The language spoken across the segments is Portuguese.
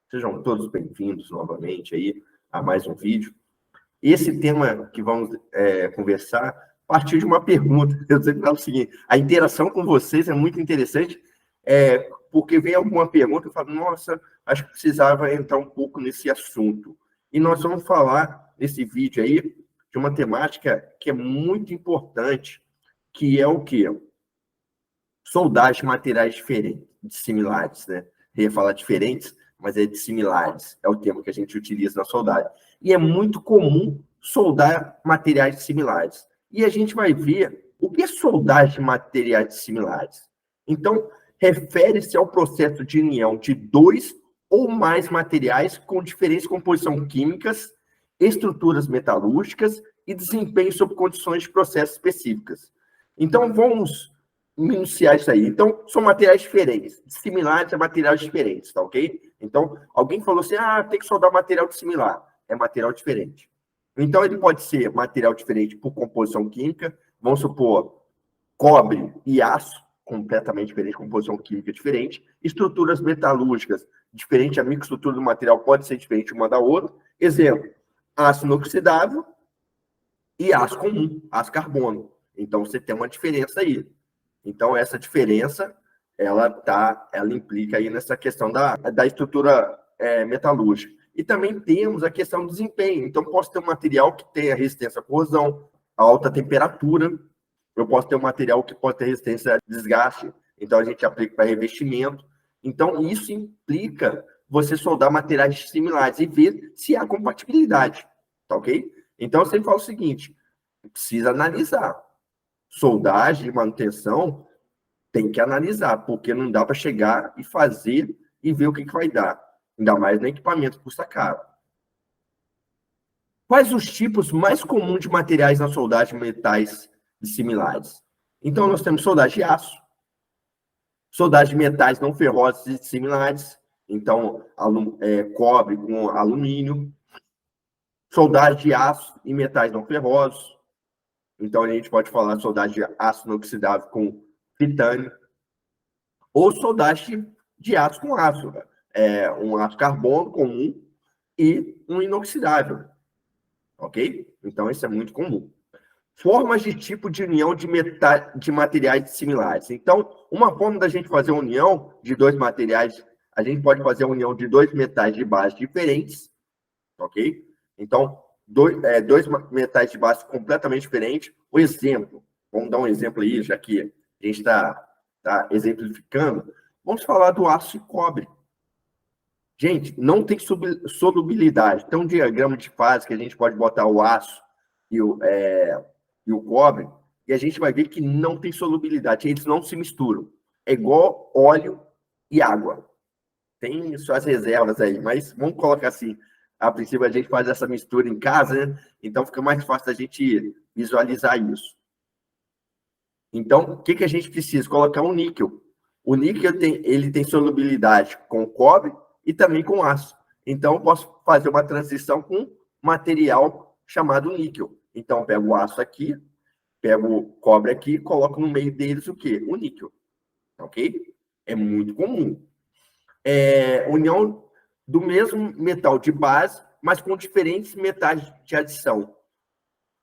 Sejam todos bem-vindos novamente aí a mais um vídeo. Esse tema que vamos conversar a partir de uma pergunta. Eu sempre falo o seguinte, a interação com vocês é muito interessante, porque vem alguma pergunta e eu falo, nossa, acho que precisava entrar um pouco nesse assunto. E nós vamos falar nesse vídeo aí de uma temática que é muito importante, que é o quê? Soldagem de materiais diferentes, similares, né? Eu ia falar diferentes, mas é de similares. É o termo que a gente utiliza na soldagem. E é muito comum soldar materiais similares. E a gente vai ver o que é soldagem de materiais similares. Então, refere-se ao processo de união de dois ou mais materiais com diferentes composições químicas, estruturas metalúrgicas e desempenho sob condições de processo específicas. Então, vamos minuciar isso aí. Então, são materiais diferentes, similares a materiais diferentes, tá ok? Então, alguém falou assim, tem que soldar material similar. É material diferente. Então, ele pode ser material diferente por composição química, vamos supor, cobre e aço, completamente diferente, composição química diferente, estruturas metalúrgicas diferentes, a microestrutura do material pode ser diferente uma da outra. Exemplo, aço inoxidável e aço comum, aço carbono. Então, você tem uma diferença aí. Então, essa diferença, ela implica aí nessa questão da estrutura metalúrgica. E também temos a questão do desempenho. Então, posso ter um material que tenha resistência à corrosão, a alta temperatura. Eu posso ter um material que pode ter resistência a desgaste. Então, a gente aplica para revestimento. Então, isso implica você soldar materiais similares e ver se há compatibilidade. Tá ok? Então, eu sempre falo o seguinte, precisa analisar. Soldagem e manutenção tem que analisar, porque não dá para chegar e fazer e ver o que vai dar. Ainda mais no equipamento que custa caro. Quais os tipos mais comuns de materiais na soldagem de metais similares? Então, nós temos soldagem de aço, soldagem de metais não ferrosos e similares, então, cobre com alumínio, soldagem de aço e metais não ferrosos. Então, a gente pode falar soldagem de aço inoxidável com titânio, ou soldagem de aço com aço, um aço carbono comum e um inoxidável, ok? Então, isso é muito comum. Formas de tipo de união de materiais similares. Então, uma forma da gente fazer uma união de dois materiais, a gente pode fazer a união de dois metais de base diferentes, ok? Então, dois metais de base completamente diferentes. O exemplo, vamos dar um exemplo aí, já que a gente está exemplificando. Vamos falar do aço e cobre. Gente, não tem solubilidade. Tem um diagrama de fase que a gente pode botar o aço e o cobre, e a gente vai ver que não tem solubilidade, eles não se misturam. É igual óleo e água. Tem suas reservas aí, mas vamos colocar assim, a princípio a gente faz essa mistura em casa, né? Então fica mais fácil da gente visualizar isso. Então, o que a gente precisa? Colocar um níquel. O níquel ele tem solubilidade com cobre e também com aço. Então, eu posso fazer uma transição com material chamado níquel. Então, eu pego o aço aqui, pego o cobre aqui e coloco no meio deles o quê? O níquel. Ok? É muito comum. União do mesmo metal de base, mas com diferentes metais de adição,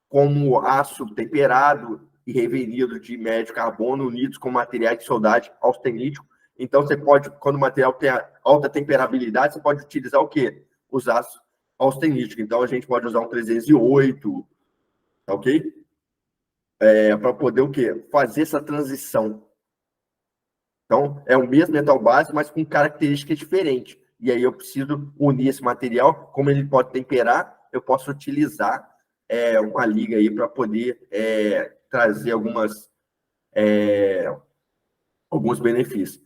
como aço temperado e revenido de médio carbono unidos com materiais de soldagem austenítico. Então, você pode, quando o material tem alta temperabilidade, você pode utilizar o quê? Os aços austeníticos. Então, a gente pode usar um 308, ok? Para poder o quê? Fazer essa transição. Então, é o mesmo metal base, mas com características diferentes. E aí eu preciso unir esse material, como ele pode temperar, eu posso utilizar uma liga aí para poder trazer alguns benefícios.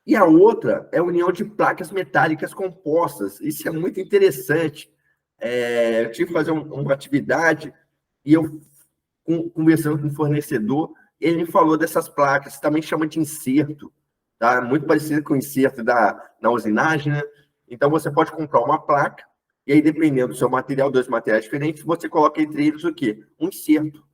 E a outra é a união de placas metálicas compostas. Isso é muito interessante. Eu tive que fazer uma atividade e eu, conversando com o fornecedor, ele me falou dessas placas, também chama de inserto. Tá? Muito parecido com o inserto na usinagem, né? Então, você pode comprar uma placa, e aí, dependendo do seu material, dois materiais diferentes, você coloca entre eles o quê? Um inserto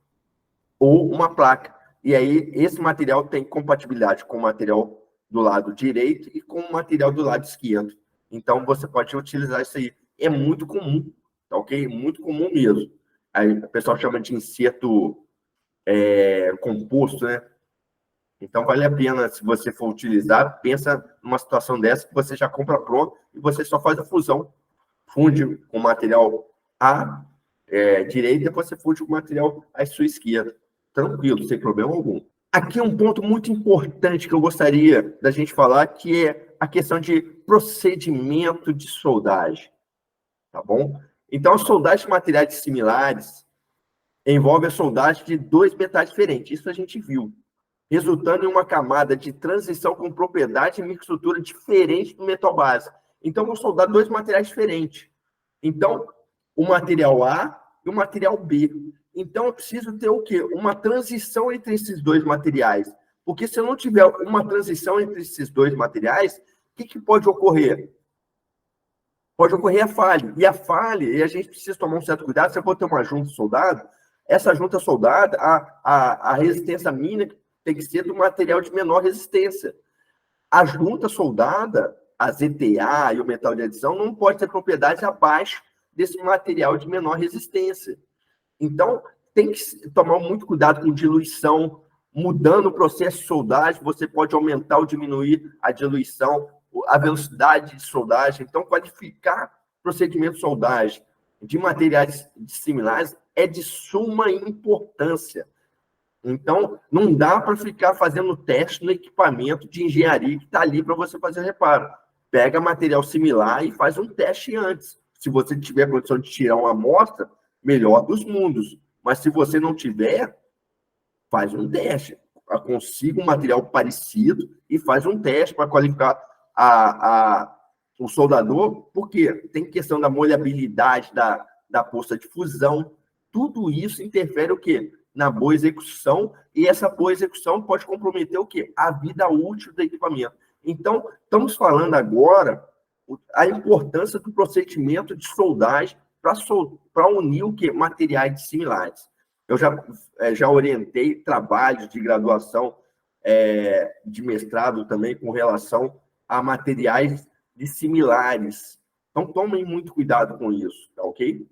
ou uma placa. E aí, esse material tem compatibilidade com o material do lado direito e com o material do lado esquerdo. Então, você pode utilizar isso aí. É muito comum, tá ok? Muito comum mesmo. Aí, o pessoal chama de inserto composto, né? Então, vale a pena, se você for utilizar, pensa numa situação dessa que você já compra pronto e você só faz a fusão. Funde com o material à direita e depois você funde com o material à sua esquerda. Tranquilo, sem problema algum. Aqui um ponto muito importante que eu gostaria da gente falar, que é a questão de procedimento de soldagem, tá bom? Então, a soldagem de materiais similares envolve a soldagem de dois metais diferentes, isso a gente viu, resultando em uma camada de transição com propriedade e microestrutura diferente do metal base. Então, vou soldar dois materiais diferentes. Então, o material A e o material B. Então, eu preciso ter o quê? Uma transição entre esses dois materiais. Porque se eu não tiver uma transição entre esses dois materiais, o que pode ocorrer? Pode ocorrer a falha. E a falha, e a gente precisa tomar um certo cuidado, se eu for ter uma junta soldada, essa junta soldada, a resistência mínima tem que ser do material de menor resistência. A junta soldada, a ZTA e o metal de adição, não pode ter propriedades abaixo desse material de menor resistência. Então, tem que tomar muito cuidado com diluição, mudando o processo de soldagem, você pode aumentar ou diminuir a diluição, a velocidade de soldagem. Então, qualificar procedimento de soldagem de materiais similares é de suma importância. Então, não dá para ficar fazendo teste no equipamento de engenharia que está ali para você fazer reparo. Pega material similar e faz um teste antes. Se você tiver condição de tirar uma amostra, melhor dos mundos. Mas se você não tiver, faz um teste. Consiga um material parecido e faz um teste para qualificar o soldador, porque tem questão da molhabilidade da posta de fusão. Tudo isso interfere o quê? Na boa execução, e essa boa execução pode comprometer o quê? A vida útil do equipamento. Então, estamos falando agora a importância do procedimento de soldagem para unir o quê? Materiais similares. Eu já orientei trabalhos de graduação, de mestrado também, com relação a materiais similares. Então, tomem muito cuidado com isso, tá ok?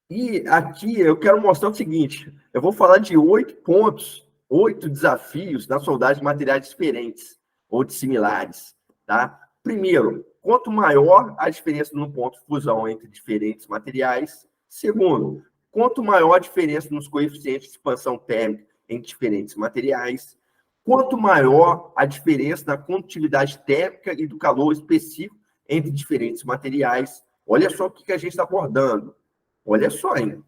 E aqui eu quero mostrar o seguinte, eu vou falar de 8 pontos, 8 desafios na soldagem de materiais diferentes ou de similares, tá? Primeiro, quanto maior a diferença no ponto de fusão entre diferentes materiais. Segundo, quanto maior a diferença nos coeficientes de expansão térmica em diferentes materiais. Quanto maior a diferença na condutividade térmica e do calor específico entre diferentes materiais. Olha só o que a gente está abordando. Olha só, hein?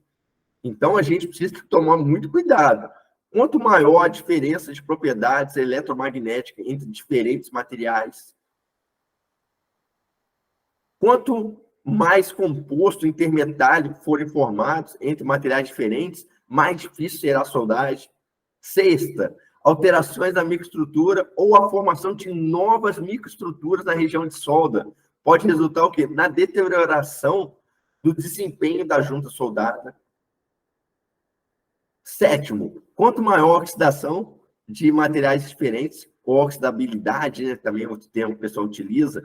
Então, a gente precisa tomar muito cuidado. Quanto maior a diferença de propriedades eletromagnéticas entre diferentes materiais, quanto mais composto intermetário forem formados entre materiais diferentes, mais difícil será a soldagem. Sexta, alterações na microestrutura ou a formação de novas microestruturas na região de solda pode resultar o quê? Na deterioração do desempenho da junta soldada. Sétimo, quanto maior a oxidação de materiais diferentes, ou oxidabilidade, né, também é outro termo que o pessoal utiliza,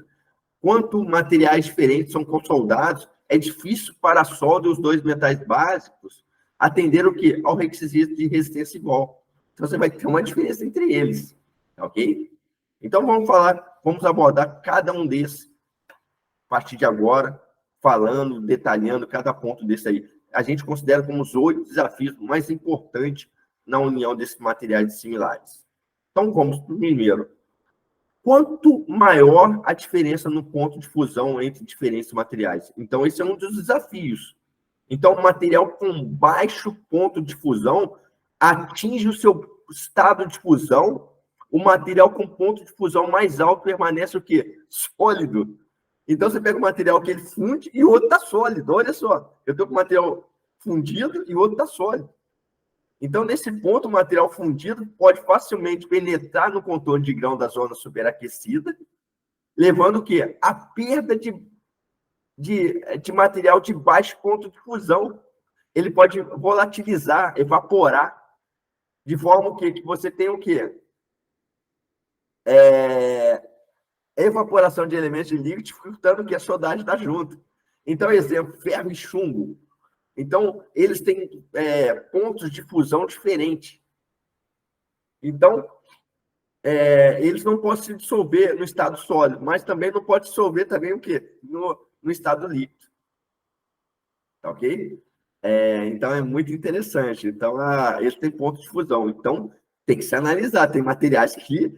quanto materiais diferentes são consoldados, é difícil para a solda e os dois metais básicos atender o quê? Ao requisito de resistência igual. Então, você vai ter uma diferença entre eles, ok? Então, vamos abordar cada um desses a partir de agora, falando, detalhando cada ponto desse aí. A gente considera como os 8 desafios mais importantes na união desses materiais similares. Então, vamos para o primeiro. Quanto maior a diferença no ponto de fusão entre diferentes materiais? Então, esse é um dos desafios. Então, o material com baixo ponto de fusão atinge o seu estado de fusão, o material com ponto de fusão mais alto permanece o quê? Sólido. Então, você pega um material que ele funde e o outro está sólido. Olha só, eu estou com o material fundido e o outro está sólido. Então, nesse ponto, o material fundido pode facilmente penetrar no contorno de grão da zona superaquecida, levando o quê? A perda de material de baixo ponto de fusão. Ele pode volatilizar, evaporar, de forma que você tem o quê? evaporação de elementos de líquido, dificultando que a soldagem está junto. Então, exemplo, ferro e chumbo. Então, eles têm pontos de fusão diferentes. Então, eles não podem se dissolver no estado sólido, mas também não pode dissolver também o quê? No estado líquido. Tá ok? Então, é muito interessante. Então, eles têm pontos de fusão. Então, tem que se analisar. Tem materiais que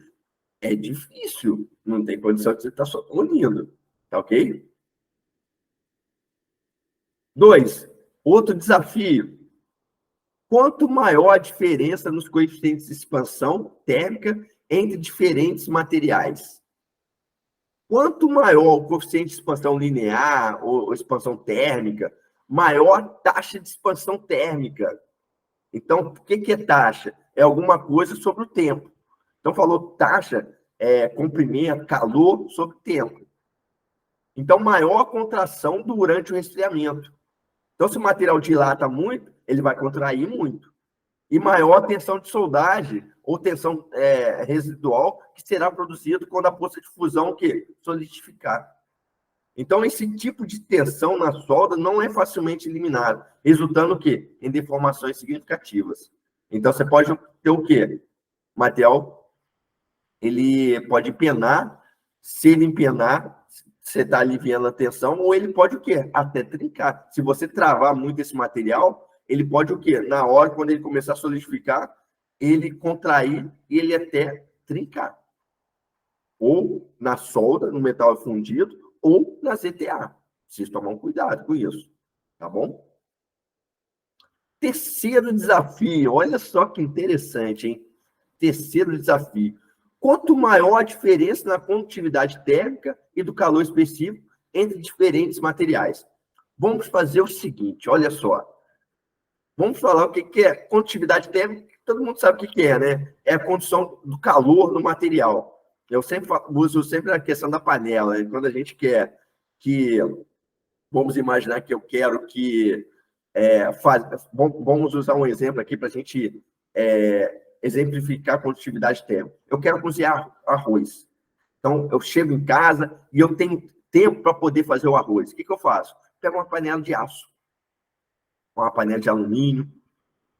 é difícil, não tem condição de você estar só unindo. Tá ok? 2. Outro desafio. Quanto maior a diferença nos coeficientes de expansão térmica entre diferentes materiais. Quanto maior o coeficiente de expansão linear ou expansão térmica, maior taxa de expansão térmica. Então, o que é taxa? É alguma coisa sobre o tempo. Então, falou taxa, comprimento, calor sobre tempo. Então, maior contração durante o resfriamento. Então, se o material dilata muito, ele vai contrair muito. E maior tensão de soldagem ou tensão residual que será produzido quando a força de fusão solidificar. Então, esse tipo de tensão na solda não é facilmente eliminado, resultando o quê? Em deformações significativas. Então, você pode ter o quê? O material, ele pode empenar, se ele empenar, você está aliviando a tensão, ou ele pode o quê? Até trincar. Se você travar muito esse material, ele pode o quê? Na hora, quando ele começar a solidificar, ele contrair e ele até trincar. Ou na solda, no metal fundido, ou na ZTA. Preciso tomar um cuidado com isso. Tá bom? Terceiro desafio. Olha só que interessante, hein? Terceiro desafio. Quanto maior a diferença na condutividade térmica e do calor específico entre diferentes materiais. Vamos fazer o seguinte, olha só. Vamos falar o que é condutividade térmica, todo mundo sabe o que é, né? É a condição do calor no material. Eu sempre uso a questão da panela, né? Quando a gente quer que... Vamos imaginar que eu quero que... vamos usar um exemplo aqui para a gente exemplificar a condutividade térmica. Eu quero cozinhar arroz. Então, eu chego em casa e eu tenho tempo para poder fazer o arroz. O que eu faço? Pego uma panela de aço, uma panela de alumínio,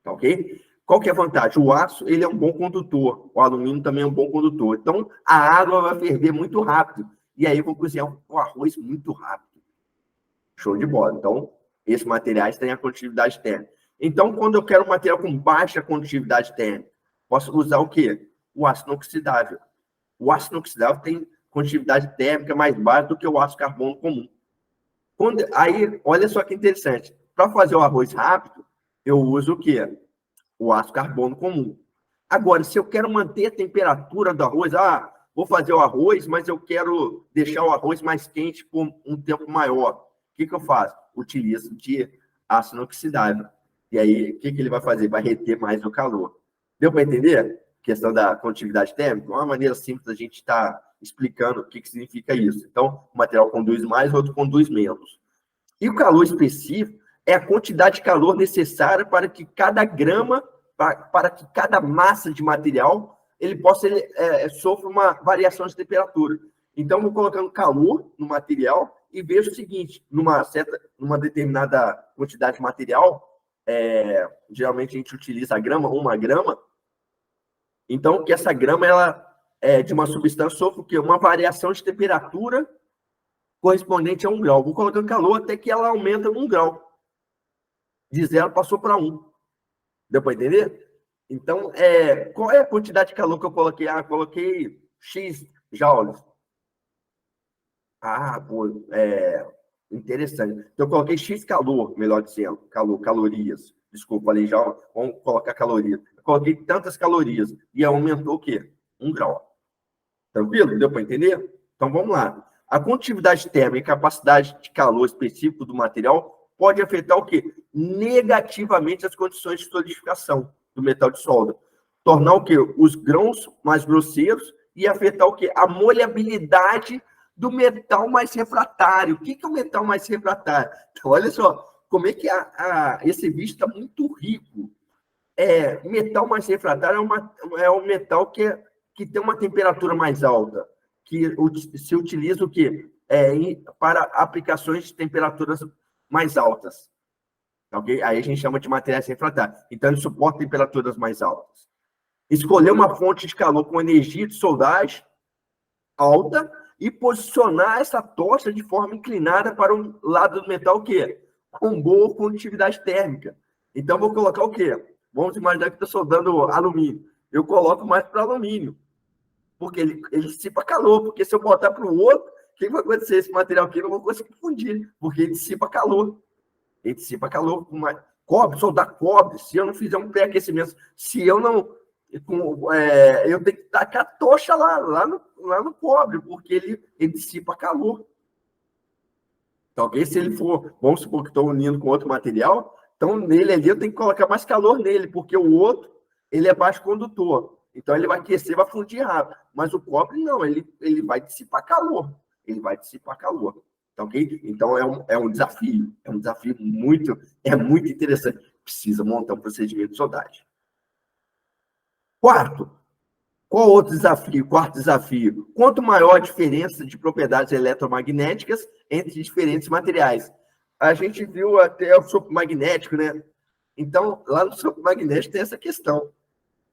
tá ok? Qual que é a vantagem? O aço, ele é um bom condutor, o alumínio também é um bom condutor. Então, a água vai ferver muito rápido, e aí eu vou cozinhar o arroz muito rápido. Show de bola. Então, esses materiais têm a condutividade térmica. Então, quando eu quero um material com baixa condutividade térmica, posso usar o quê? O ácido inoxidável. O ácido inoxidável tem condutividade térmica mais baixa do que o ácido carbono comum. Aí, olha só que interessante. Para fazer o arroz rápido, eu uso o quê? O ácido carbono comum. Agora, se eu quero manter a temperatura do arroz, vou fazer o arroz, mas eu quero deixar o arroz mais quente por um tempo maior. O que eu faço? Utilizo de ácido inoxidável. E aí, o que ele vai fazer? Vai reter mais o calor. Deu para entender? A questão da condutividade térmica? Uma maneira simples da gente estar explicando o que significa isso. Então, o material conduz mais, o outro conduz menos. E o calor específico é a quantidade de calor necessária para que cada grama, para que cada massa de material, ele possa sofra uma variação de temperatura. Então, vou colocando calor no material e vejo o seguinte, numa determinada quantidade de material, geralmente a gente utiliza a grama, 1 grama, então, que essa grama, ela de uma substância sofre o quê? Uma variação de temperatura correspondente a 1 grau. Vou colocando calor até que ela aumenta 1 grau. De 0 passou para 1. Deu para entender? Então, qual é a quantidade de calor que eu coloquei? Coloquei X joules. Interessante. Então, eu coloquei X calor, melhor dizendo. Calorias. Desculpa, falei joule. Vamos colocar calorias. Eu coloquei tantas calorias. E aumentou o quê? 1 grau. Tranquilo? Deu para entender? Então, vamos lá. A condutividade térmica e capacidade de calor específico do material pode afetar o quê? Negativamente as condições de solidificação do metal de solda. Tornar o quê? Os grãos mais grosseiros e afetar o quê? A molhabilidade do metal mais refratário. O que é o metal mais refratário? Então, olha só, como é que esse vídeo está muito rico. Metal mais refratário é um metal que tem uma temperatura mais alta, que se utiliza o quê? Para aplicações de temperaturas mais altas. Okay? Aí a gente chama de materiais refratários. Então, ele suporta temperaturas mais altas. Escolher uma fonte de calor com energia de soldagem alta e posicionar essa tocha de forma inclinada para o lado do metal, o quê? Com boa condutividade térmica. Então, vou colocar o quê? Vamos imaginar que estou soldando alumínio. Eu coloco mais para alumínio, porque ele dissipa calor. Porque se eu botar para o outro, o que vai acontecer? Esse material aqui eu não vou conseguir fundir, porque ele dissipa calor. Ele dissipa calor. Cobre, soldar cobre. Se eu não fizer um pré-aquecimento, se eu não... eu tenho que tacar a tocha lá no cobre, porque ele dissipa calor. Então, se ele for, vamos supor que estou unindo com outro material, então nele ali eu tenho que colocar mais calor nele, porque o outro ele é baixo condutor. Então ele vai aquecer, vai fundir rápido. Mas o cobre não, ele vai dissipar calor. Ele vai dissipar calor. Tá, ok? Então é um desafio. É um desafio muito interessante. Precisa montar um procedimento de soldagem. Qual outro desafio? Quarto desafio. Quanto maior a diferença de propriedades eletromagnéticas entre diferentes materiais. A gente viu até o sopro magnético, né? Então, lá no sopro magnético tem essa questão.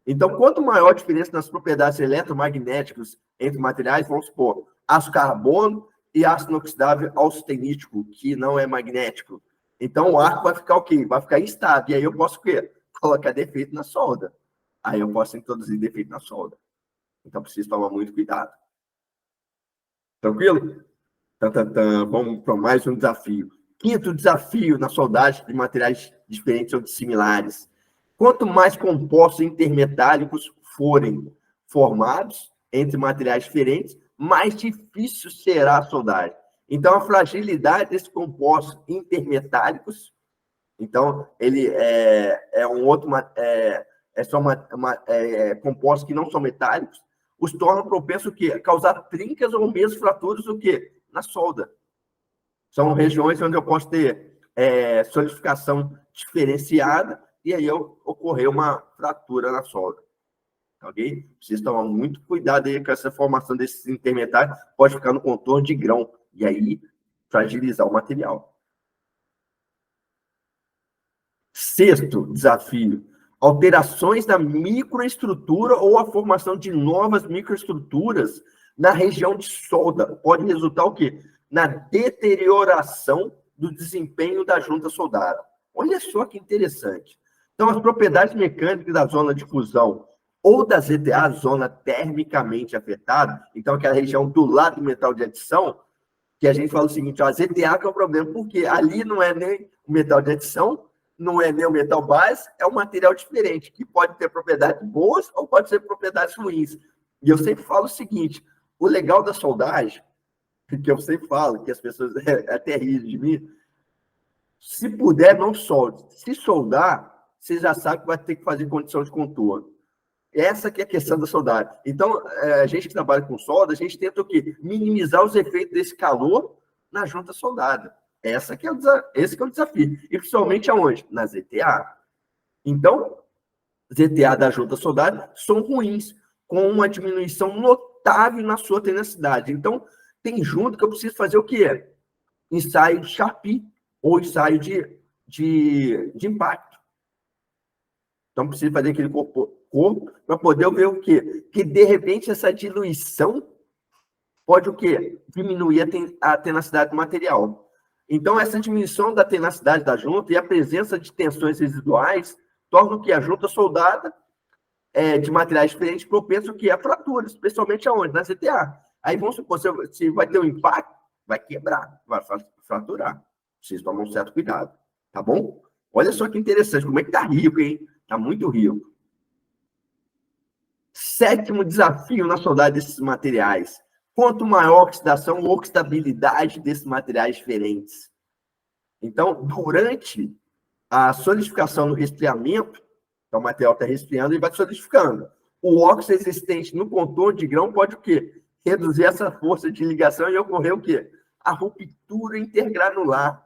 Então, quanto maior a diferença nas propriedades eletromagnéticas entre materiais, vamos supor, aço carbono e aço inoxidável austenítico, que não é magnético. Então, o arco vai ficar o quê? Vai ficar instável. E aí eu posso o quê? Colocar defeito na solda. Aí eu posso introduzir defeito na solda. Então, preciso tomar muito cuidado. Tranquilo? Vamos para mais um desafio. Quinto desafio na soldagem de materiais diferentes ou dissimilares. Quanto mais compostos intermetálicos forem formados entre materiais diferentes, mais difícil será a soldagem. Então, a fragilidade desses compostos intermetálicos, então, ele são compostos que não são metálicos, os tornam propensos a causar trincas ou mesmo fraturas na solda. São regiões onde eu posso ter solidificação diferenciada e aí ocorrer uma fratura na solda. Ok? Precisa tomar muito cuidado aí com essa formação desses intermetários, pode ficar no contorno de grão e aí fragilizar o material. Sexto desafio. Alterações na microestrutura ou a formação de novas microestruturas na região de solda. Pode resultar o quê? Na deterioração do desempenho da junta soldada. Olha só que interessante. Então, as propriedades mecânicas da zona de fusão ou da ZTA, zona termicamente afetada, então aquela região do lado do metal de adição, que a gente fala o seguinte, a ZTA que é o problema, porque ali não é nem o metal de adição, não é nem o metal base, é um material diferente, que pode ter propriedades boas ou pode ter propriedades ruins. E eu sempre falo o seguinte, o legal da soldagem, que eu sempre falo, que as pessoas até riem de mim, se puder, não solde. Se soldar, você já sabe que vai ter que fazer condição de contorno. Essa que é a questão da soldagem. Então, a gente que trabalha com solda, a gente tenta o quê? Minimizar os efeitos desse calor na junta soldada. Esse que é o desafio. E principalmente aonde? Na ZTA. Então, ZTA da junta soldada são ruins, com uma diminuição notável na sua tenacidade. Então, tem junta que eu preciso fazer o quê? Ensaio de Charpy ou ensaio de impacto. Então, preciso fazer aquele corpo para poder ver o quê? Que, de repente, essa diluição pode o quê? Diminuir a tenacidade do material. Então, essa diminuição da tenacidade da junta e a presença de tensões residuais torna o quê? A junta soldada de materiais diferentes propensa a fraturas, especialmente aonde? Na ZTA. Aí, vamos supor, se vai ter um impacto, vai quebrar, vai fraturar. Precisa tomar um certo cuidado, tá bom? Olha só que interessante, como é que tá rico, hein? Tá muito rico. Sétimo desafio na soldagem desses materiais. Quanto maior a oxidação ou oxidabilidade desses materiais diferentes. Então, durante a solidificação no resfriamento, então o material está resfriando e vai solidificando. O óxido existente no contorno de grão pode o quê? Reduzir essa força de ligação e ocorrer o quê? A ruptura intergranular.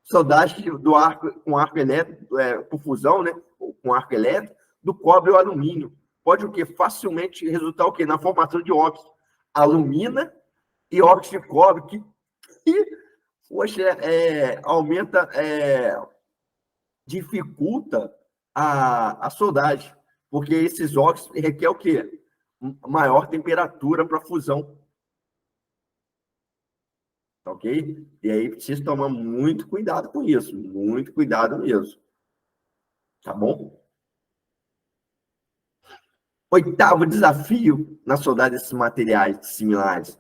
Soldagem do arco com arco elétrico, por fusão, né? Com arco elétrico, do cobre ou alumínio. Pode o quê? Facilmente resultar o quê? Na formação de óxido. alumina e óxido de cobre, que poxa, aumenta, dificulta a soldagem, porque esses óxidos requer o quê? Maior temperatura para fusão. Ok? E aí precisa tomar muito cuidado com isso, muito cuidado mesmo. Tá bom? Oitavo desafio na soldagem desses materiais similares.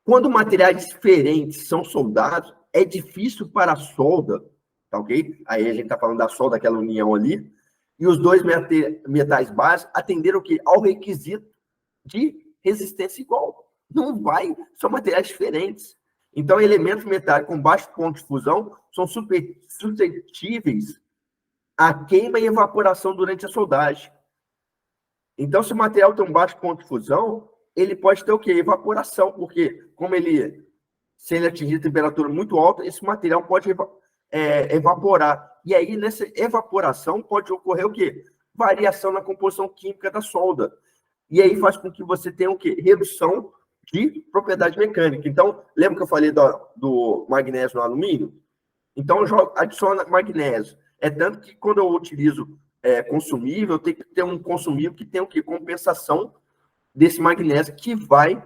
Quando materiais diferentes são soldados, é difícil para a solda, tá ok? Aí a gente está falando da solda, aquela união ali, e os dois metais básicos atenderam o quê? Ao requisito de resistência igual. Não vai, são materiais diferentes. Então, elementos metálicos com baixo ponto de fusão são suscetíveis à queima e evaporação durante a soldagem. Então, se o material tem um baixo ponto de fusão, ele pode ter o quê? Evaporação, porque se ele atingir temperatura muito alta, esse material pode evaporar. E aí, nessa evaporação, pode ocorrer o quê? Variação na composição química da solda. E aí faz com que você tenha o quê? Redução de propriedade mecânica. Então, lembra que eu falei do magnésio no alumínio? Então, eu adiciono magnésio. É tanto que quando eu utilizo consumível, eu tenho que ter um consumível que tem o quê? Compensação desse magnésio que vai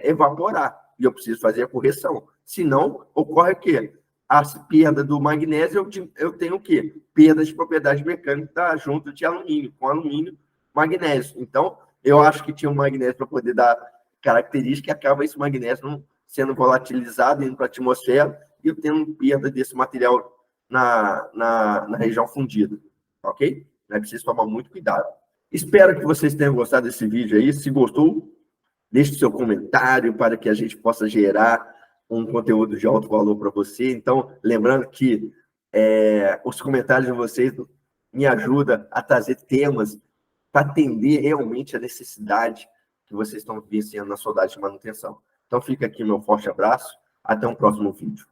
evaporar. E eu preciso fazer a correção. Senão, ocorre o quê? A perda do magnésio, eu tenho o quê? Perda de propriedade mecânica da junta de alumínio, com alumínio, magnésio. Então, eu acho que tinha um magnésio para poder dar característica e acaba esse magnésio não sendo volatilizado, indo para a atmosfera e eu tendo perda desse material na região fundida. Ok? É preciso tomar muito cuidado. Espero que vocês tenham gostado desse vídeo aí. Se gostou, deixe seu comentário para que a gente possa gerar um conteúdo de alto valor para você. Então, lembrando que os comentários de vocês me ajudam a trazer temas para atender realmente a necessidade que vocês estão vivenciando na soldagem de manutenção. Então, fica aqui meu forte abraço. Até um próximo vídeo.